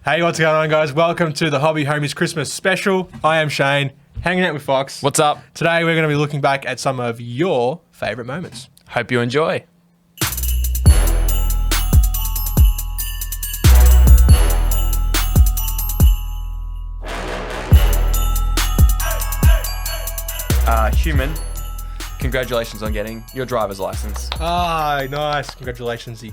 Hey, what's going on, guys? Welcome to the Hobby Homies Christmas special. I am Shane, hanging out with Fox. What's up? Today, we're going to be looking back at some of your favourite moments. Hope you enjoy. Human, congratulations on getting your driver's license. Ah, nice. Congratulations, you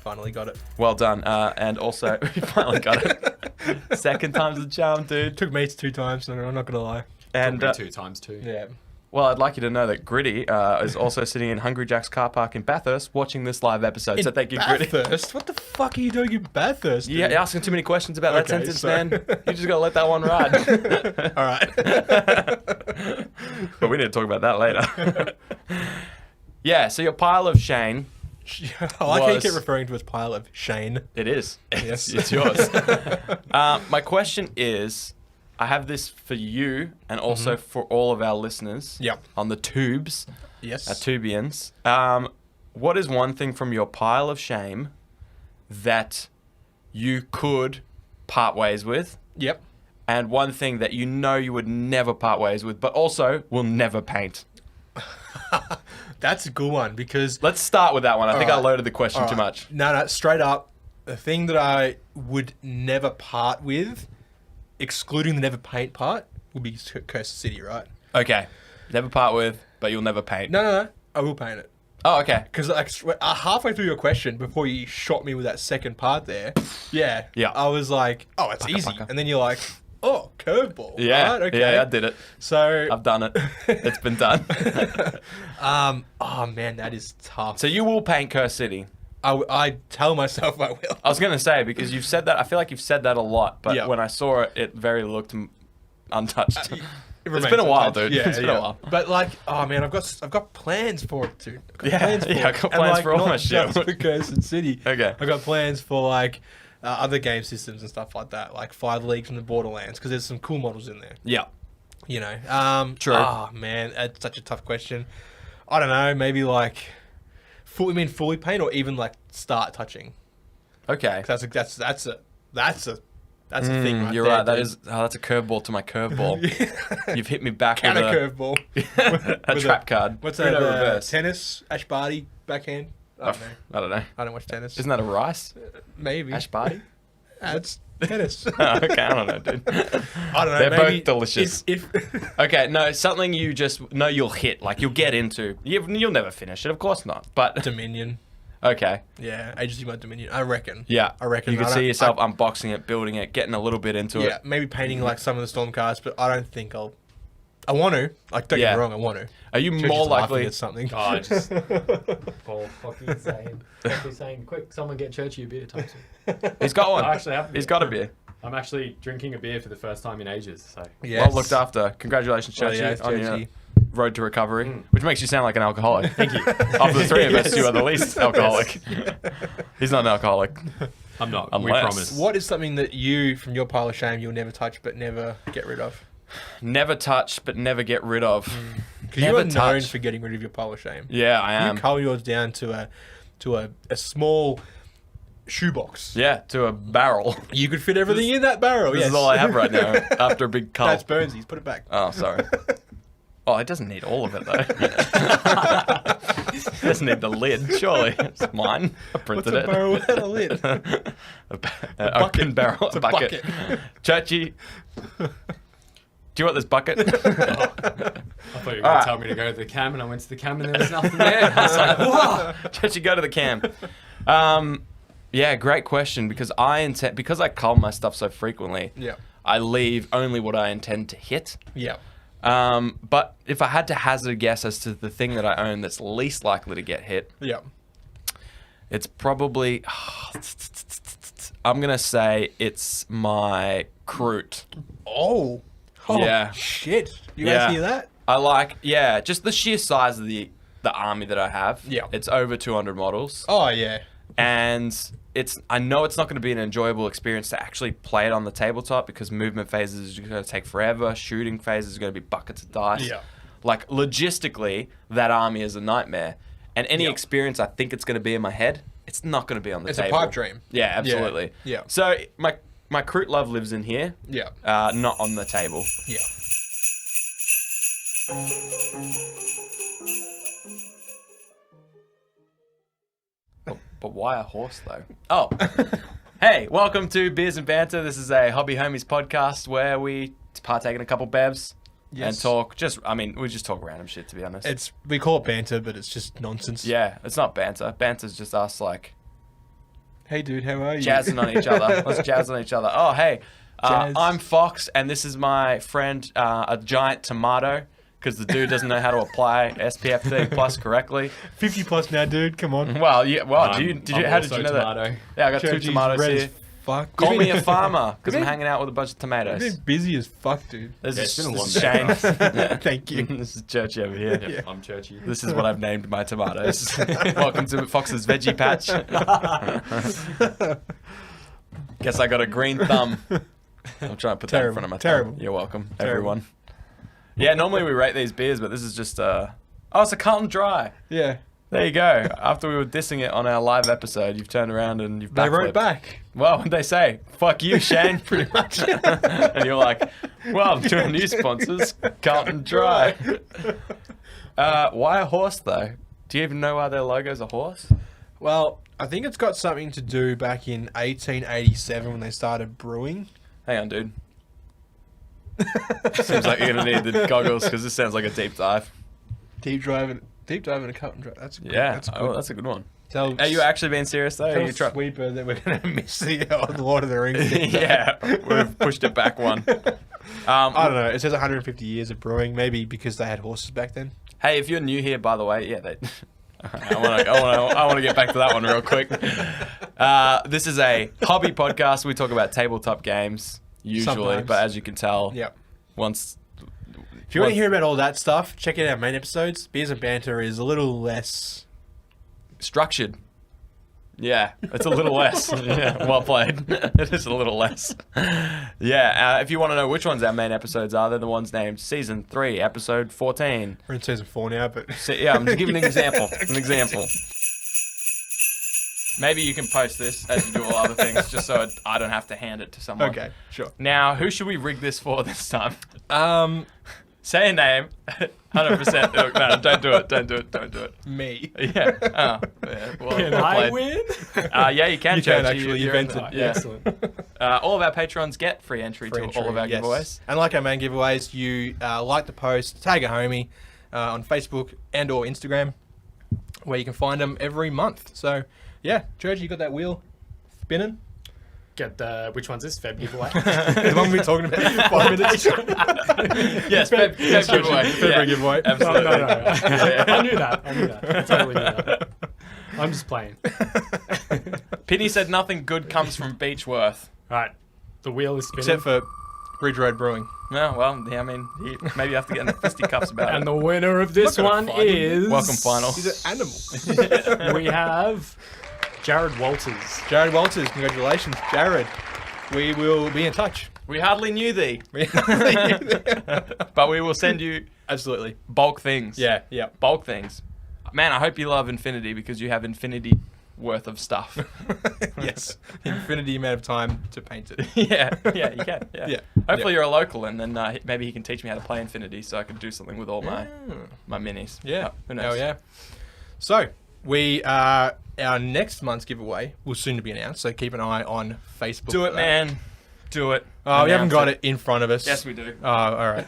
finally got it. Well done. And also, you finally got it. Second time's the charm, dude. Took me 2 times, so I'm not going to lie. And Took me 2 times too. Yeah. well, I'd like you to know that Gritty is also sitting in Hungry Jack's car park in Bathurst watching this live episode. So thank you, Gritty. Bathurst? What the fuck are you doing in Bathurst? Yeah, you're asking too many questions about that Okay, sentence, sorry. man. You just gotta let that one ride. All right. But we need to talk about that later. Yeah, so your pile of Shane. I like how you Was- keep referring to as pile of Shane. It is. Yes. It's yours. My question is, I have this for you and also for all of our listeners Yep. on the tubes, Yes. our tubians. What is one thing from your pile of shame that you could part ways with, Yep. and one thing that you know you would never part ways with, but also will never paint? That's a good one because... Let's start with that one. I think I Alright. loaded the question too Alright. much. No, straight up, the thing that I would never part with, excluding the never paint part, would be Cursed City, right? Okay. Never part with, but you'll never paint. No, I will paint it. Oh, okay. Because like halfway through your question, before you shot me with that second part there, yeah, I was like, oh, it's easy. pucker. And then you're like, oh, curveball. Yeah. Right? Okay. Yeah, I did it. So, I've done it. It's been done. oh man, that is tough. So you will paint Curse City. I tell myself I will. I was going to say, because you've said that, I feel like you've said that a lot, but Yeah. when I saw it, it very looked untouched. It It's remains been a while, untouched. dude. Yeah, It's been a while. But like, oh man, I've got plans for it too. I've got Yeah, plans for yeah, it. I've got And, plans like, for all not my shit. just for Cursed City. Okay. I got plans for like other game systems and stuff like that, like 5 Leagues and the Borderlands, because there's some cool models in there. Yeah. You know. True. Oh man, that's such a tough question. I don't know. Maybe like, fully paint or even like start touching. Okay. That's a thing right You're there, right. That dude. is, that's a curveball to my curveball. You've hit me back with Counter a curveball. trap card. What's Uno that? reverse. Tennis, Ash Barty, backhand. I don't know. I don't know. I don't watch tennis. Isn't that a rice? Maybe. Ash Barty? It's tennis. Oh, okay, I don't know, dude. I don't know. They're maybe both delicious. If Okay, no, something you just know you'll hit, like you'll get into. You'll never finish it, of course not. But Dominion. okay, Yeah, Age of Sigmar Dominion. I reckon. yeah, I reckon. you can I see don't- yourself unboxing it, building it, getting a little bit into Yeah, it. maybe painting like some of the storm cards, but I don't think I'll. I want to. Like, don't get Yeah. me wrong, I want to. Are you Churchy's more laughing likely? at something. Oh, just Paul, fucking saying, quick, someone get Churchy a beer, Thompson. He's got one. I actually have. He's got a beer. I'm actually drinking a beer for the first time in ages. So Yes. Well looked after. Congratulations, Well, Churchy, yes, on your Churchy. road to recovery, which makes you sound like an alcoholic. thank you. Of the three of us, you are the least alcoholic. He's not an alcoholic. I'm not. We Unless- promise. What is something that you, from your pile of shame, you'll never touch but never get rid of? Never touch, but never get rid of. Because you Never are known touch. for getting rid of your pile of shame. Yeah, I am. You cull yours down to a small shoebox. Yeah, to a barrel. You could fit everything in that barrel. This yes. is all I have right now after a big cull. That's Burnsies. Put it back. Oh, sorry. Oh, it doesn't need all of it, though. It doesn't need the lid, surely. It's mine. I What's printed a it. barrel without a lid? Open barrel. It's a bucket. Churchy, do you want this bucket? I thought you were going Alright. to tell me to go to the cam, and I went to the cam, and there was nothing there. I was like, whoa. Churchy, go to the cam. Yeah, great question, because because I cull my stuff so frequently, Yeah. I leave only what I intend to hit. Yeah. But if I had to hazard a guess as to the thing that I own that's least likely to get hit, Yeah. it's probably... I'm going to say it's my Kroot. Oh. Yeah. Shit. You Yeah. guys hear that? I like, yeah, just the sheer size of the army that I have. Yeah. It's over 200 models. Oh, yeah. And I know it's not going to be an enjoyable experience to actually play it on the tabletop, because movement phases are going to take forever. Shooting phases are going to be buckets of dice. Yeah. Like, logistically, that army is a nightmare. And any Yeah. experience I think it's going to be in my head, it's not going to be on the It's table. a pipe dream. Yeah, absolutely. Yeah. So my Kroot love lives in here, Yeah. not on the table. Yeah. But why a horse, though? Oh. Hey, welcome to Beers and Banter. This is a Hobby Homies podcast where we partake in a couple bevs and talk. We just talk random shit, to be honest. We call it banter, but it's just nonsense. Yeah, it's not banter. Banter's just us, like, Hey, dude, how are you? jazzing on each other. Let's jazz on each other. Oh, hey, Jazz. I'm Fox, and this is my friend, a giant tomato, because the dude doesn't know how to apply SPF 30 plus correctly. 50 plus now, dude. Come on. Well, yeah. Well, how I'm did you know tomato. that? Yeah, I got Churchy's two tomatoes red here. as fuck. Call You've me been- a farmer because I'm You've been- hanging out with a bunch of You've tomatoes. been busy as fuck, dude. This Yeah, is it's been a long Shane. day. Thank you. This is Churchy over here. Yep, I'm Churchy. This is what I've named my tomatoes. Welcome to Fox's Veggie Patch. Guess I got a green thumb. I'm trying to put that in Terrible, front of my terrible. thumb. You're welcome, Terrible. everyone. Yeah, normally we rate these beers, but this is just it's a Carlton Dry. Yeah. There you go. After we were dissing it on our live episode, you've turned around and you've They backflipped. wrote back. Well, what'd they say? Fuck you, Shane. Pretty much. And you're like, well, I'm doing new sponsors, Carlton Dry. Why a horse, though? Do you even know why their logo's a horse? Well, I think it's got something to do back in 1887 when they started brewing. Hang on, dude. Seems like you're going to need the goggles because this sounds like a deep dive. Deep driving a cut and dry. That's good. Yeah. That's good. Oh, that's a good one. Tell, Are you actually being serious, though? Are tell you try- Sweeper that we're going to miss the Lord of the Rings. Yeah, we've pushed it back one. I don't know. It says 150 years of brewing. Maybe because they had horses back then. Hey, if you're new here, by the way, yeah, I want to get back to that one real quick. This is a hobby podcast. We talk about tabletop games usually, Sometimes. but as you can tell, Yep. once If you want to hear about all that stuff, check out our main episodes. Beers and Banter is a little less... structured. Yeah, it's a little less. Yeah, well played. It is a little less. Yeah, if you want to know which ones our main episodes are, they're the ones named Season 3, Episode 14. We're in season 4 now, but... Yeah, I'm just giving an example. An example. Maybe you can post this as you do all other things, just so I don't have to hand it to someone. Okay, sure. Now, who should we rig this for this time? Say a name. 100%. No, don't do it. Don't do it. Don't do it. Me. Yeah. Oh, yeah. Well, Can well I played. win? Yeah, you can. You can Churchy. actually, You're you've in the- entered. Yeah. Excellent. All of our patrons get free entry to all of our Yes. giveaways. And like our main giveaways, you like the post, tag a homie on Facebook and or Instagram, where you can find them every month. So, yeah, Church, you got that wheel spinning? Get which one's this? Feb giveaway? The one we've been talking about for 5 minutes. Yes, Feb giveaway. February giveaway. Absolutely. No. I knew that. I totally knew that. I'm just playing. Penny said nothing good comes from Beechworth. Right. The wheel is spinning. Except for Bridge Road Brewing. No, well, yeah, I mean, maybe you have to get in the fisticuffs about and it. the winner of this I'm not one gonna find him. is... Welcome final. He's an animal. We have Jared Walters. Jared Walters, congratulations. Jared, we will be in touch. We hardly knew thee, but we will send you Absolutely. bulk things. Yeah, yeah. Bulk things. Man, I hope you love Infinity because you have infinity worth of stuff. Yes. Infinity amount of time to paint it. yeah, you can. Yeah. Yeah. Hopefully you're a local, and then maybe he can teach me how to play Infinity, so I can do something with all my minis. Yeah. Who knows? Hell yeah. So, our next month's giveaway will soon to be announced, so keep an eye on Facebook. Do for it, that. man. Do it. Oh, we haven't Announce got it in front of us. Yes, we do. Oh, all right.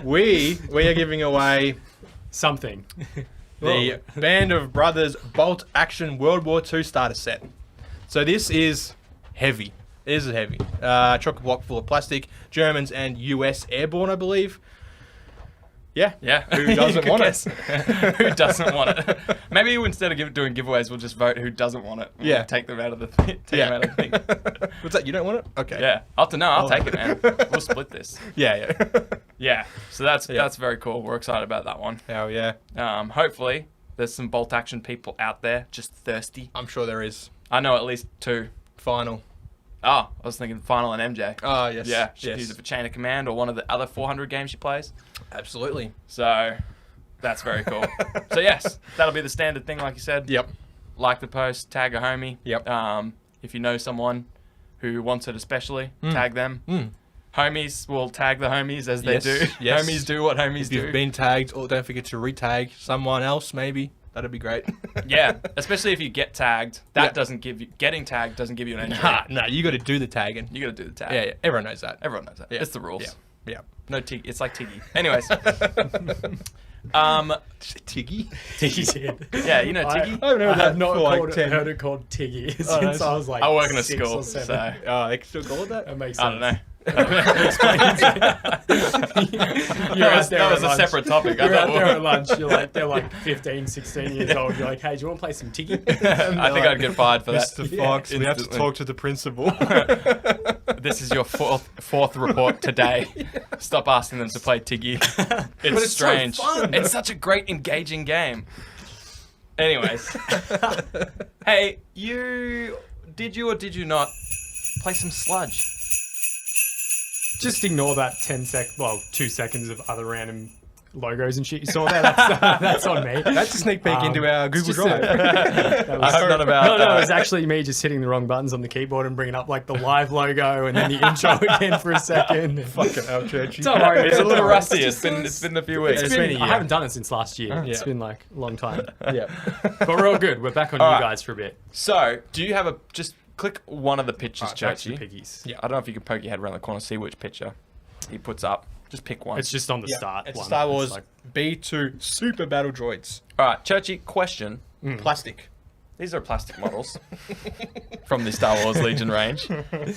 we are giving away Something. the Band of Brothers Bolt Action World War II starter set. So this is heavy. This is heavy. Chocolate block full of plastic, Germans and US airborne, I believe. Yeah. Yeah. Who doesn't Good want guess. it? Who doesn't want it? Maybe instead of doing giveaways, we'll just vote who doesn't want it. We'll Yeah. Take them out of the thing. Yeah. Thing. What's that? You don't want it? Okay. Yeah. I'll take it, man. We'll split this. Yeah. Yeah. So that's Yeah. very cool. We're excited about that one. Hell yeah. Hopefully there's some bolt action people out there just thirsty. I'm sure there is. I know at least 2. Final. Oh, I was thinking Final and MJ. Oh, yes. Yeah, she'd Yes. use it for Chain of Command or one of the other 400 games she plays. Absolutely. So that's very cool. So yes, that'll be the standard thing, like you said. Yep. Like the post, tag a homie. Yep. If you know someone who wants it especially, tag them. Homies will tag the homies as they do. Yes. Homies do what homies If do. you've been tagged, or don't forget to retag someone else, maybe. That'd be great. Yeah, especially if you get tagged. That Yeah. doesn't give you... Getting tagged doesn't give you an entry. Nah, you got to do the tagging. You got to do the tag. Yeah, everyone knows that. Everyone knows that. Yeah. It's the rules. Yeah. No Tiggy. It's like Tiggy. Anyways. Tiggy? Tiggy's head. Yeah, you know Tiggy? I haven't heard I that have not for like called 10. heard it called Tiggy since that's- I was like I work in a 6 school, or 7. so... Oh, they still call it that? That makes I sense. don't know. You're out there That was at a lunch. separate topic. You're out there I at lunch. You're like, they're like 15, 16 years old. You're like, hey, do you want to play some Tiggy? think I'd get fired for that. Mr. Fox, we have to Instantly. talk to the principal. This is your fourth report today. Stop asking them to play Tiggy. It's it's so strange. fun. It's such a great, engaging game. Anyways. Hey, did you or did you not play some sludge? Just ignore that 2 seconds of other random logos and shit you saw there. That's on me. That's a sneak peek into our Google just Drive. That I was- hope none about No, it was actually me just hitting the wrong buttons on the keyboard and bringing up like the live logo and then the intro again for a second. Fucking hell, Churchy. Don't worry, It's a little Don't worry. rusty. It's been a few weeks. It's been a I year. haven't done it since last year. It's Yeah. been like a long time. Yeah. But we're all good. We're back on All you right. guys for a bit. So, do you have just click one of the pictures, Back to the Churchy? piggies. Yeah. I don't know if you can poke your head around the corner, see which picture he puts up. Just pick one. It's just on the Yeah. start. It's one. Star Wars like- B2 Super Battle Droids. All right, Churchy, question. Plastic. These are plastic models from the Star Wars Legion range.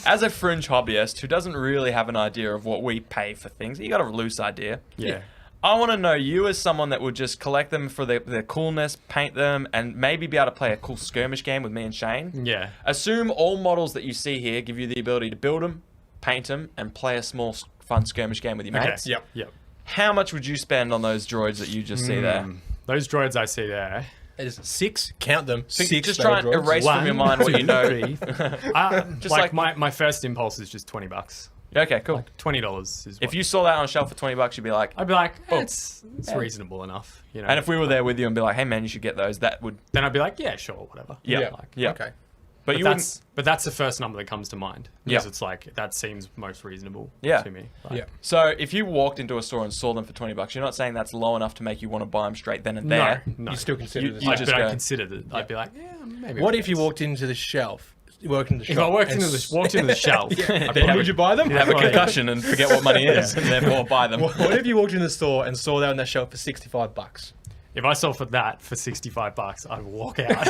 As a fringe hobbyist who doesn't really have an idea of what we pay for things, you got a loose idea. Yeah. I want to know you as someone that would just collect them for their coolness, paint them, and maybe be able to play a cool skirmish game with me and Shane. Yeah. Assume all models that you see here give you the ability to build them, paint them, and play a small, fun skirmish game with your Okay. mates. Yep. Yep. How much would you spend on those droids that you just see there? Those droids I see there. There's 6, count them. 6 Just try and battle droids. erase from your mind what you know. Just like my first impulse is just $20. Okay, cool. $20 is. If you saw that on a shelf for $20, you'd be like, I'd be like, Oh. it's reasonable enough, you know. and if we were there with you and be like, hey man, you should get those, that would, then I'd be like, yeah, sure, whatever. yeah, Yeah. Like, yeah. Okay. But you wouldn't, But that's the first number that comes to mind. Because Yeah. it's like that seems most reasonable Yeah. to me. Like, Yeah. so if you walked into a store and saw them for $20, you're not saying that's low enough to make you want to buy them straight then and No, there. no. You still consider You- this. you Like, just but go- I considered it. I'd be like, yeah, maybe. What I'll if you get walked into the shelf? Walked into the this. shop. If I walked and into the shelf, I'd Then probably- would you buy them? You'd have a Right. concussion and forget what money is, and therefore buy them. What if you walked in the store and saw that on that shelf for $65? If I saw for that for $65, I'd walk out.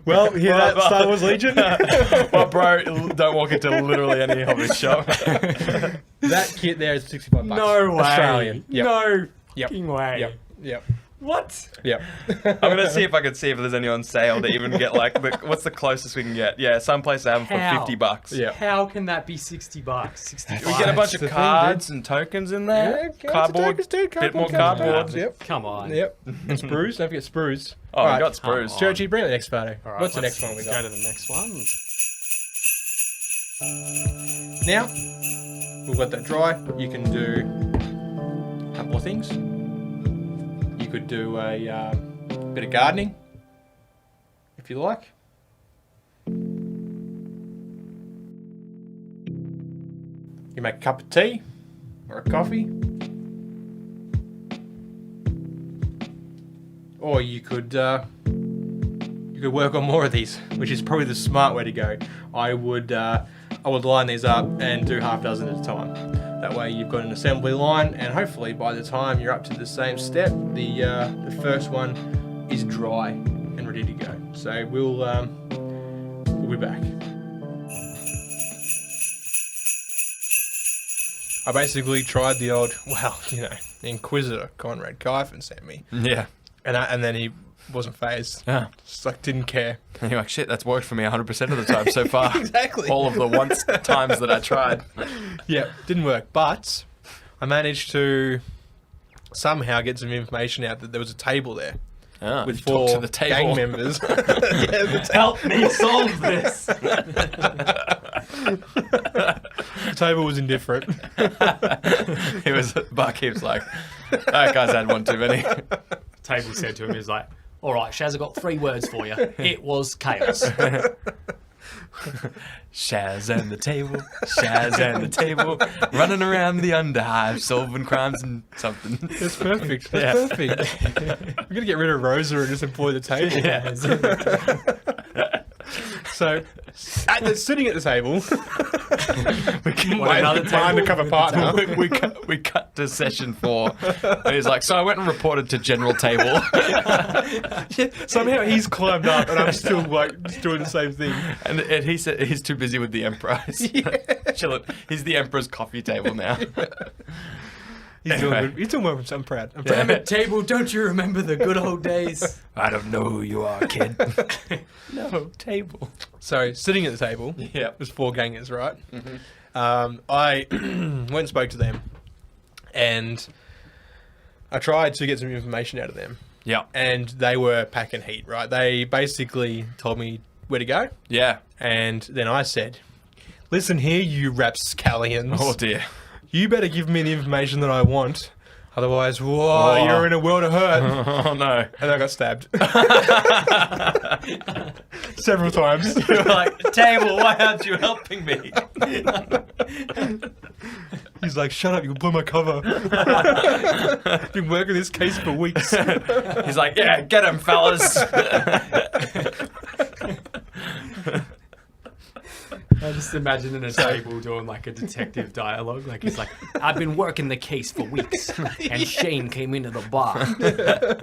Well, hear that, Star Wars Legion? Well, bro, don't walk into literally any hobby shop. That kit there is $65. No way. Australian. Yep. No Yep. fucking way. Yep. Yep. What? Yep. I'm gonna see if I can see if there's any on sale to even get like what's the closest we can get. Yeah, some places have them for How? $50. Yeah. How can that be $60? 65. We get a bunch That's of the thing, cards and tokens in there. Cardboard, bit more cardboard. Yep. Come on. Yep. And sprues. Don't forget sprues. Oh, Alright. we got sprues. Come on. Churchy, bring up the next photo. All right, What's the let's- next one we let's got? go to the next one. Now, we've got that dry. You can do a couple of things. You could do a bit of gardening, if you like. You make a cup of tea or a coffee. Or you could work on more of these, which is probably the smart way to go. I would line these up and do half dozen at a time. That way you've got an assembly line, and hopefully by the time you're up to the same step, the first one is dry and ready to go. So we'll be back. I basically tried the old, the Inquisitor Conrad Kyphon sent me, Yeah. and then he wasn't phased. Yeah. Just like didn't care. And you're like, shit, that's worked for me 100% of the time so far. Exactly. All of the times that I tried. Yeah, didn't work. But I managed to somehow get some information out that there was a table there Ah, with you talked 4 to the table. gang members. Yeah, the Help me solve this. the table was indifferent. He was, Barkeep's like, that guy's had one too many. Table said to him, he's like, All right, Shaz, I've got 3 words for you. It was chaos. Shaz and the table, Shaz and the table, running around the underhive, solving crimes and something. That's perfect. That's perfect. We're gonna get rid of Rosa and just employ the table. Yeah. So, sitting at the table, My undercover partner. we cut to session 4, and he's like, "So I went and reported to General Table." Somehow he's climbed up, and I'm still like just doing the same thing. And he said he's too busy with the Emperor. Chilling. He's the Emperor's coffee table now. He's doing good. He's doing well. I'm proud. I'm proud. Damn it, table, don't you remember the good old days? I don't know who you are, kid. No, table. So, sitting at the table, Yeah. there's 4 gangers, right? I went and spoke to them, and I tried to get some information out of them. Yeah. And they were packing heat, right? They basically told me where to go, Yeah. and then I said, "Listen here, you rapscallions. Oh dear. You better give me the information that I want. Otherwise, whoa, you're in a world of hurt." Oh no. And I got stabbed. Several times. You're like, table, why aren't you helping me? He's like, "Shut up, you'll blow my cover." Been working this case for weeks. He's like, yeah, get him, fellas. I just imagining a table doing like a detective dialogue. Like he's like, I've been working the case for weeks, and Shane came into the bar.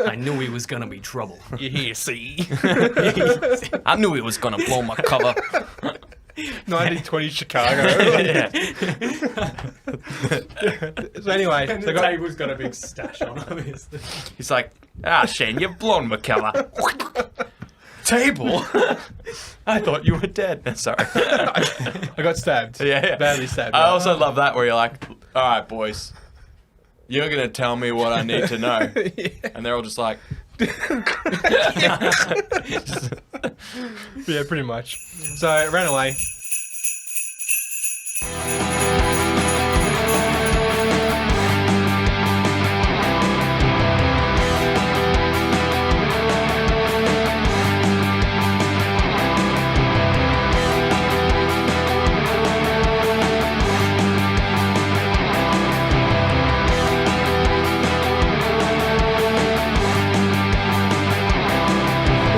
I knew he was going to be trouble. You hear, see? I knew he was gonna blow my cover. 1920 Chicago. Yeah. So anyway, and they the got, table's got a big stash on obviously. He's like, Shane, you've blown my cover. Table? I thought you were dead. Sorry. I got stabbed. Yeah. Badly stabbed. I also love that where you're like, all right, boys, you're going to tell me what I need to know. And they're all just like, Yeah, pretty much. So I ran away.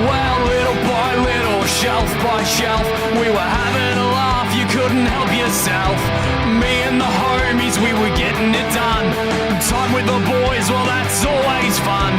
Well, little by little, shelf by shelf, we were having a laugh, you couldn't help yourself. Me and the homies, we were getting it done. Time with the boys, well, that's always fun.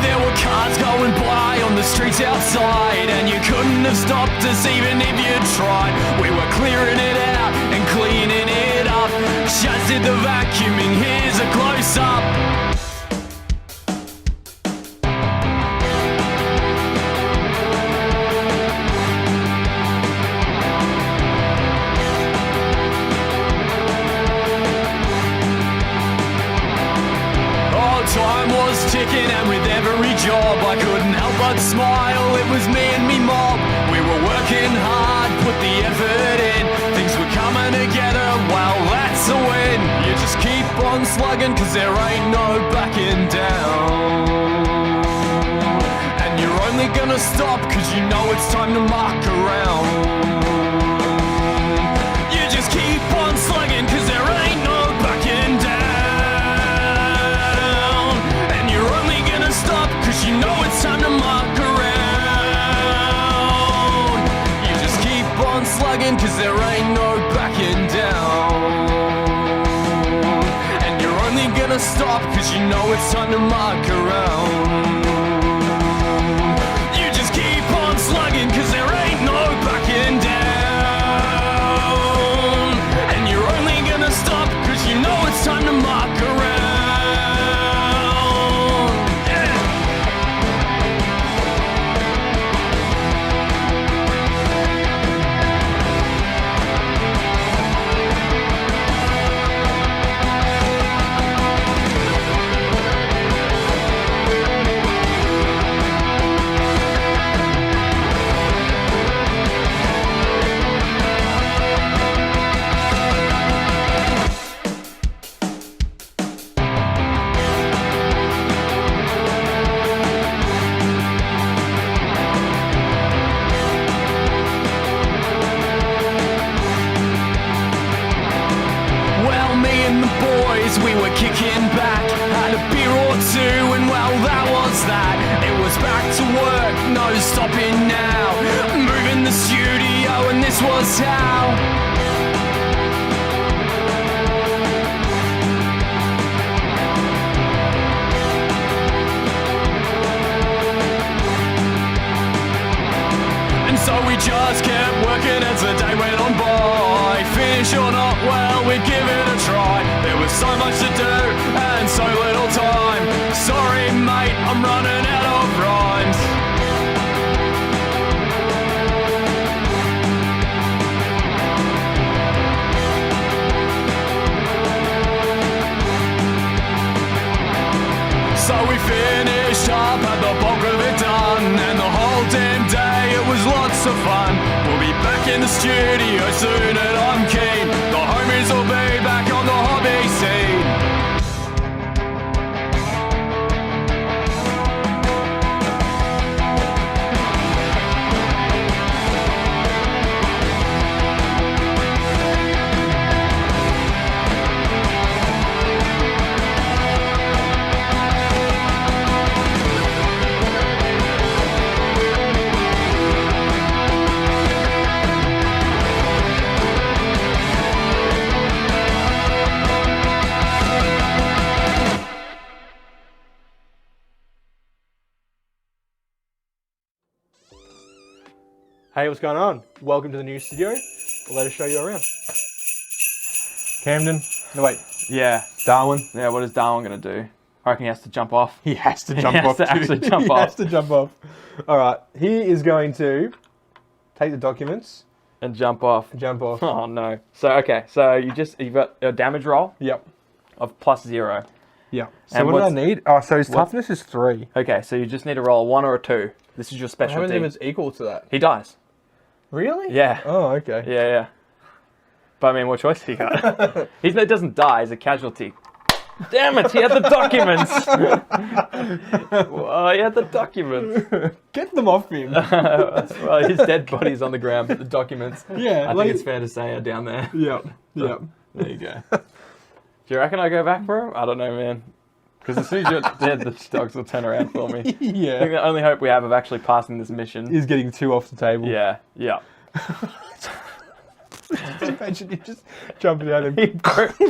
There were cars going by on the streets outside, and you couldn't have stopped us even if you tried. We were clearing it out and cleaning it up. Shaz did the vacuuming, here's a close-up. Oh, time was ticking, and with every job I couldn't help but smile. It was me and me mob. We were working hard, put the effort in. Things were coming together, well, that's a win. You just keep on slugging, cause there ain't no backing down. And you're only gonna stop, cause you know it's time to muck around. You just keep on slugging, cause there ain't no backing down. And you're only gonna stop, cause you know it's time to muck around. You just keep on slugging, cause there ain't no backing down. And you're only gonna stop, cause you know it's time to muck around. You just keep on slugging, cause there ain't no backing down. And you're only gonna stop, cause you know it's time to muck around. Yeah. boys, we were kicking back. Had a beer or two, and well, that was that. It was back to work, no stopping now. Moving the studio, and this was how. So we just kept working as the day went on by. Finish or not, well, we'd give it a try. There was so much to do and so little time. Sorry, mate, I'm running out of rhymes. So we finished up, had the bulk of it done, and the whole damn day it was lots of fun. We'll be back in the studio soon, and I'm keen. The homies will be back on the hobby scene. Hey, what's going on? Welcome to the new studio. We'll let us show you around. Camden. No, wait. Yeah. Darwin. Yeah, what is Darwin going to do? I reckon he has to jump off. He has to jump has off. to actually jump he off. has to jump off. All right. He is going to take the documents And jump off. and jump off. Oh, no. So, okay. So, you've got a damage roll Yep. of +0. Yep. So And what do I what's- need? Oh, so his toughness is 3. Okay, so you just need to roll a 1 or a 2. This is your How many specialty. of it's equal to that? He dies. Really? Yeah. Oh, okay. Yeah, yeah. But I mean, what choice he got? He doesn't die, he's a casualty. Damn it, he had the documents! Well, he had the documents. Get them off him. Well, his dead body's on the ground, but the documents, Yeah, I like- think it's fair to say, are down there. Yep. Yep. There you go. Do you reckon I go back for him? I don't know, man. Because as soon as you're dead, the dogs will turn around for me. I think Yeah. the only hope we have of actually passing this mission. He's getting 2 off the table. Yeah, yeah. Imagine him just jumping out and He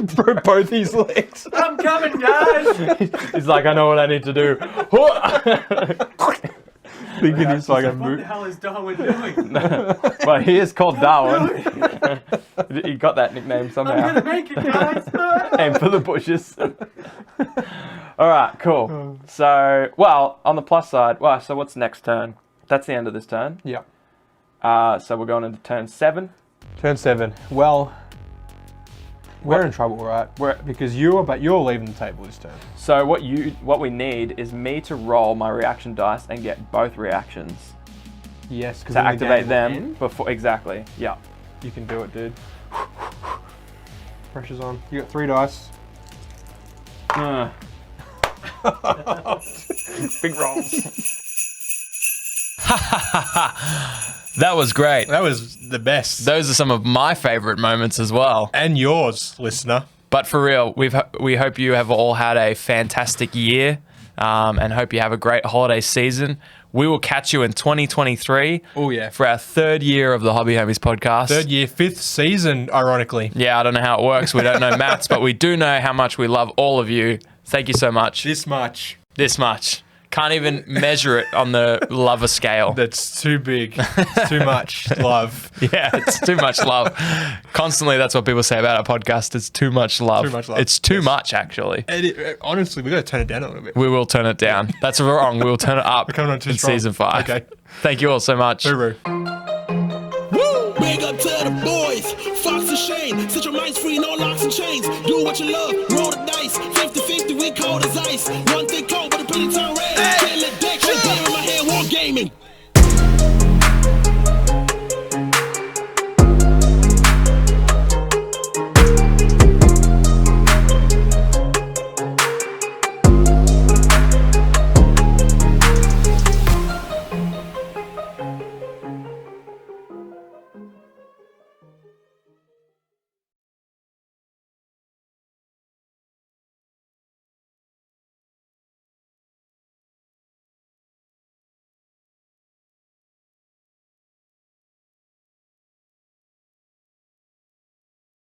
broke both his legs. I'm coming, guys! He's like, I know what I need to do. Thinking he's like a What the moot. hell is Darwin doing? Well, he is called Darwin. He got that nickname somehow. Make it, guys! Aim for the bushes. All right, cool. So, well, on the plus side, so what's next turn? That's the end of this turn. Yeah. So we're going into turn 7. Turn 7. Well, we're in trouble, right? Because you're leaving the table this turn. So what we need is me to roll my reaction dice and get both reactions Yes, because to activate them before. Exactly. Yeah. You can do it, dude. Pressure's on. You got 3 dice. Big rolls. That was great. That was the best. Those are some of my favorite moments as well. And yours, listener. But for real, we hope you have all had a fantastic year, and hope you have a great holiday season. We will catch you in 2023. Oh, yeah. For our 3rd year of the Hobby Homies podcast. 3rd year, 5th season, ironically. Yeah, I don't know how it works. We don't know maths, but we do know how much we love all of you. Thank you so much. This much. This much. Can't even measure it on the lover scale. That's too big. It's too much love. Yeah, it's too much love. Constantly, that's what people say about our podcast. It's too much love. Too much love. It's too much, actually. And honestly, we got to turn it down a little bit. We will turn it down. That's wrong. We will turn it up We're coming on too in strong. season 5. Okay. Thank you all so much. Boo-boo. Woo! Big up to the boys, Fox and Shane. Set your minds free, no locks and chains. Do what you love, roll it down.